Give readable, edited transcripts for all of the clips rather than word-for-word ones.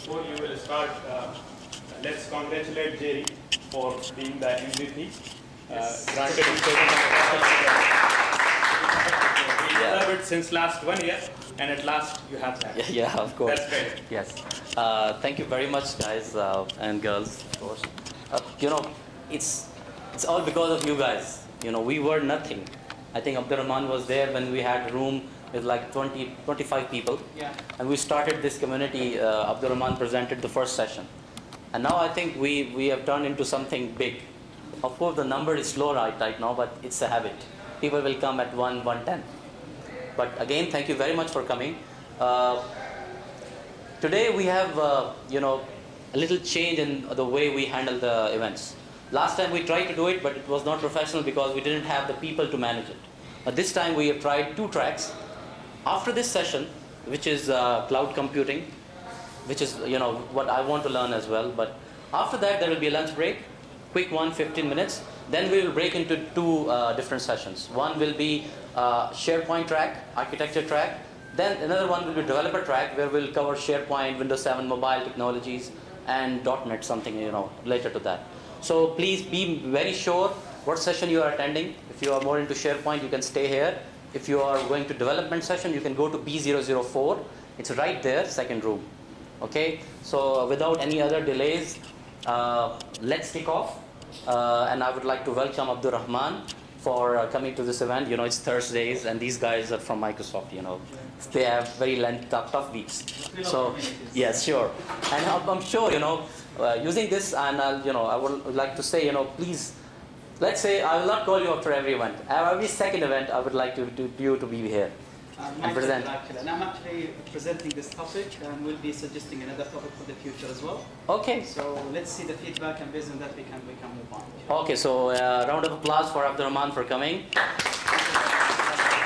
before you will start, let's congratulate Jerry for being the MVP. Granted, we deserve it since last 1 year, and at last you have that. Yeah, of course. That's great. Yes. Thank you very much, guys and girls, of course. It's all because of you guys. We were nothing. I think Abdulrahman was there when we had room with like 25 people. Yeah. And we started this community. Abdulrahman presented the first session. And now I think we have turned into something big. Of course, the number is slow right now, but it's a habit. People will come at 110. But again, thank you very much for coming. Today we have, a little change in the way we handle the events. Last time we tried to do it, but it was not professional because we didn't have the people to manage it. But this time we have tried 2 tracks. After this session, which is cloud computing, which is what I want to learn as well. But after that, there will be a lunch break, quick one, 15 minutes. Then we will break into 2 different sessions. One will be SharePoint track, architecture track. Then another one will be developer track, where we'll cover SharePoint, Windows 7 mobile technologies, and .NET, something later to that. So please be very sure what session you are attending. If you are more into SharePoint, you can stay here. If you are going to development session, you can go to B004. It's right there, second room. Okay. So without any other delays, let's kick off. And I would like to welcome Abdulrahman for coming to this event. It's Thursdays, and these guys are from Microsoft. They have very tough weeks. So yes, sure. And I'm sure using this, and I would like to say, please, let's say I will not call you after every event. Every second event, I would like you to be here and present. And I'm actually presenting this topic, and we'll be suggesting another topic for the future as well. Okay. So let's see the feedback, and based on that, we can move on. Okay. So round of applause for Abdulrahman for coming.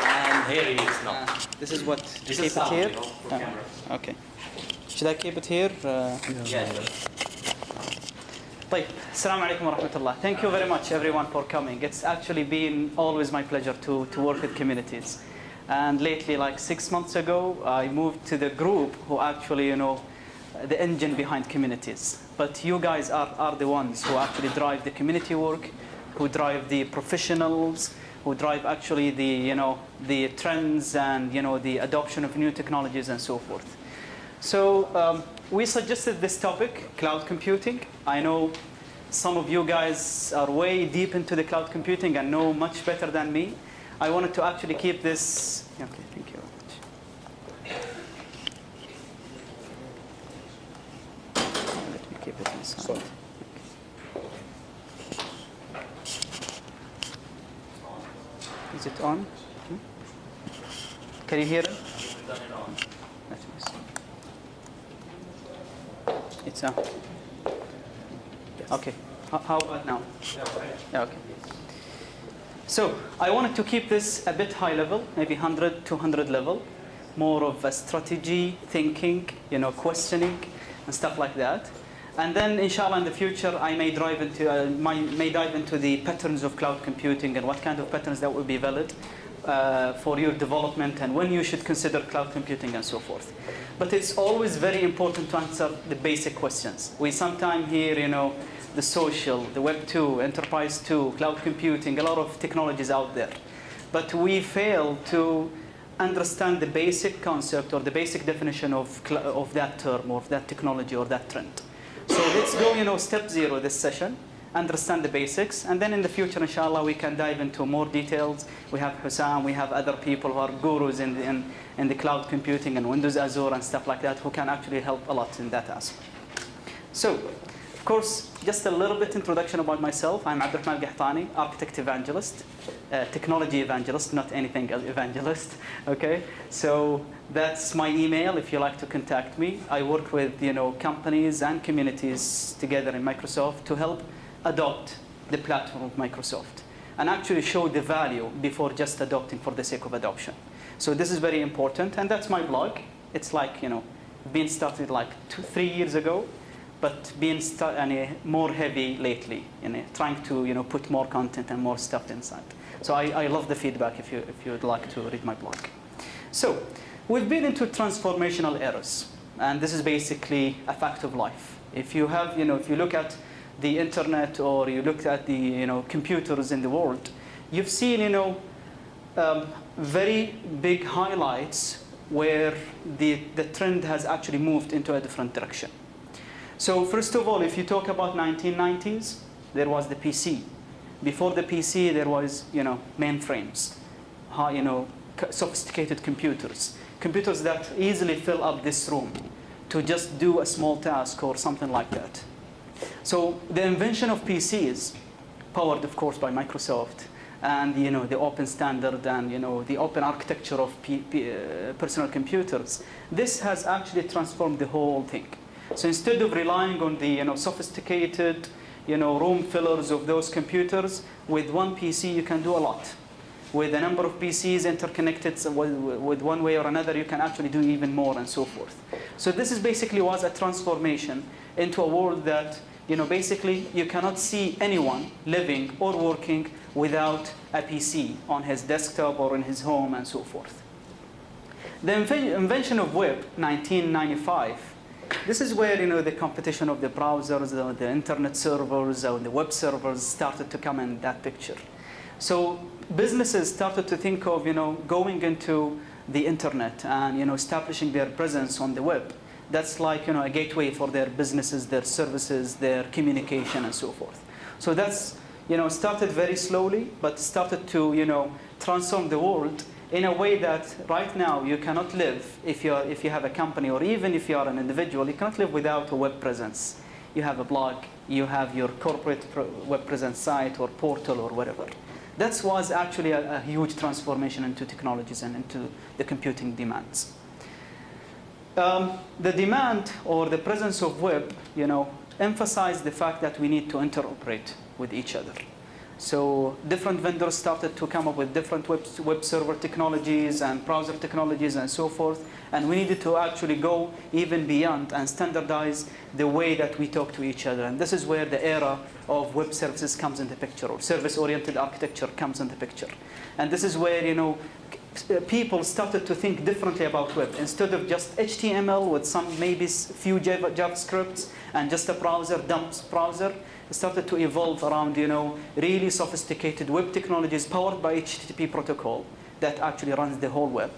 And here he is now. This is what. This keep is sound, it here. for camera. Okay. Should I keep it here? Yes. طيب, Assalamu alaikum wa rahmatullah. Thank you very much, everyone, for coming. It's actually been always my pleasure to work with communities. And lately, like 6 months ago, I moved to the group who actually, the engine behind communities. But you guys are the ones who actually drive the community work, who drive the professionals, who drive actually the trends and, the adoption of new technologies and so forth. So we suggested this topic, cloud computing. I know some of you guys are way deep into the cloud computing and know much better than me. I wanted to actually keep this. Okay, thank you very much. Let me keep it inside. Is it on? Can you hear it? Let me see. It's on. Okay. How about now? Yeah, okay. So I wanted to keep this a bit high level, maybe 100, 200 level, more of a strategy, thinking, questioning, and stuff like that. And then, inshallah, in the future, I may dive into the patterns of cloud computing and what kind of patterns that would be valid for your development and when you should consider cloud computing and so forth. But it's always very important to answer the basic questions. We sometimes hear, the social, the Web 2, Enterprise 2, cloud computing, a lot of technologies out there. But we fail to understand the basic concept or the basic definition of that term or of that technology or that trend. So let's go, step 0 this session, understand the basics, and then in the future, inshallah, we can dive into more details. We have Hussam, we have other people who are gurus in the cloud computing and Windows Azure and stuff like that who can actually help a lot in that aspect. So, of course, just a little bit introduction about myself. I'm Abdulrahman Al-qahtani, architect evangelist, technology evangelist, not anything else evangelist. Okay, so that's my email if you like to contact me. I work with companies and communities together in Microsoft to help adopt the platform of Microsoft and actually show the value before just adopting for the sake of adoption. So this is very important, and that's my blog. It's like been started like 2-3 years ago, but being more heavy lately, trying to put more content and more stuff inside. So I love the feedback if you would like to read my blog. So we've been into transformational eras. and this is basically a fact of life. If you have, if you look at the internet or you look at the, computers in the world, you've seen, very big highlights where the trend has actually moved into a different direction. So first of all, if you talk about 1990s, there was the PC. Before the PC, there was, mainframes, sophisticated computers that easily fill up this room to just do a small task or something like that. So the invention of PCs, powered of course by Microsoft, and the open standard and the open architecture of personal computers, this has actually transformed the whole thing. So instead of relying on the sophisticated room fillers of those computers, with one PC you can do a lot. With a number of PCs interconnected with one way or another, you can actually do even more and so forth. So this is basically was a transformation into a world that basically you cannot see anyone living or working without a PC on his desktop or in his home and so forth. The invention of web, 1995, this is where the competition of the browsers, the internet servers, or the web servers started to come in that picture. So businesses started to think of going into the internet and establishing their presence on the web. That's like a gateway for their businesses, their services, their communication, and so forth. So that's started very slowly, but started to transform the world in a way that right now you cannot live if you have a company, or even if you are an individual, you cannot live without a web presence. You have a blog, you have your corporate web presence site or portal or whatever. That was actually a huge transformation into technologies and into the computing demands. The demand or the presence of web, emphasized the fact that we need to interoperate with each other. So different vendors started to come up with different web server technologies and browser technologies and so forth. And we needed to actually go even beyond and standardize the way that we talk to each other. And this is where the era of web services comes into the picture, or service-oriented architecture comes into the picture. And this is where, people started to think differently about web. Instead of just HTML with some maybe few JavaScripts and just a browser, dumps browser, started to evolve around really sophisticated web technologies powered by HTTP protocol that actually runs the whole web,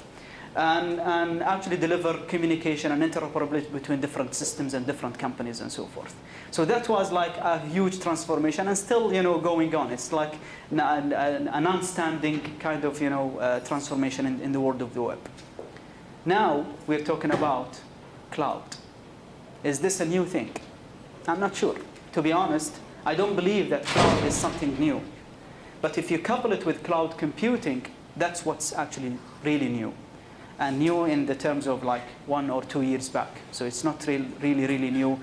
and actually deliver communication and interoperability between different systems and different companies and so forth. So that was like a huge transformation, and still going on. It's like a non-standing kind of transformation in the world of the web. Now we're talking about cloud. Is this a new thing? I'm not sure. To be honest, I don't believe that cloud is something new. But if you couple it with cloud computing, that's what's actually really new. And new in the terms of like 1 or 2 years back. So it's not really new.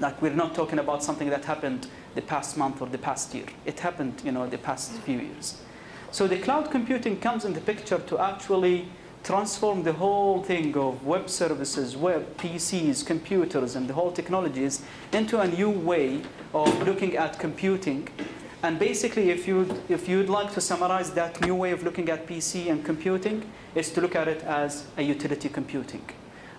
Like we're not talking about something that happened the past month or the past year. It happened, the past few years. So the cloud computing comes in the picture to actually transform the whole thing of web services, web, PCs, computers, and the whole technologies into a new way of looking at computing. And basically, if you'd like to summarize that new way of looking at PC and computing, is to look at it as a utility computing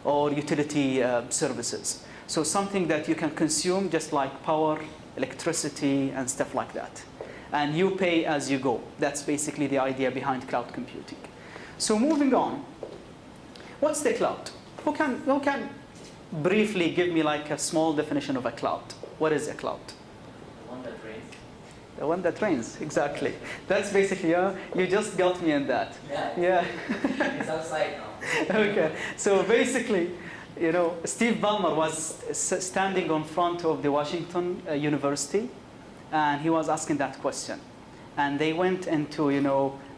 or utility services. So something that you can consume just like power, electricity, and stuff like that. And you pay as you go. That's basically the idea behind cloud computing. So moving on, what's the cloud? Who can briefly give me like a small definition of a cloud? What is a cloud? The one that rains. The one that rains, exactly. That's basically, you just got me in that. Yeah. It's outside now. Okay, so basically, Steve Ballmer was standing on front of the Washington University, and he was asking that question. And they went into,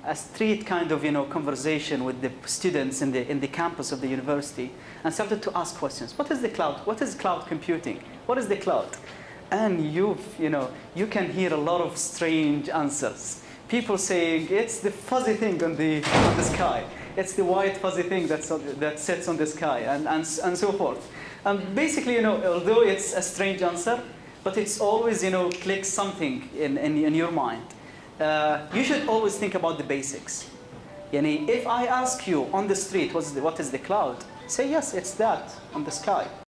a street kind of, conversation with the students in the campus of the university, and started to ask questions. What is the cloud? What is cloud computing? What is the cloud? And you can hear a lot of strange answers. People saying it's the fuzzy thing on the sky. It's the white fuzzy thing that sits on the sky, and so forth. And basically, although it's a strange answer, but it's always, clicks something in your mind. You should always think about the basics. If I ask you on the street what is the cloud, Say yes, it's that on the sky.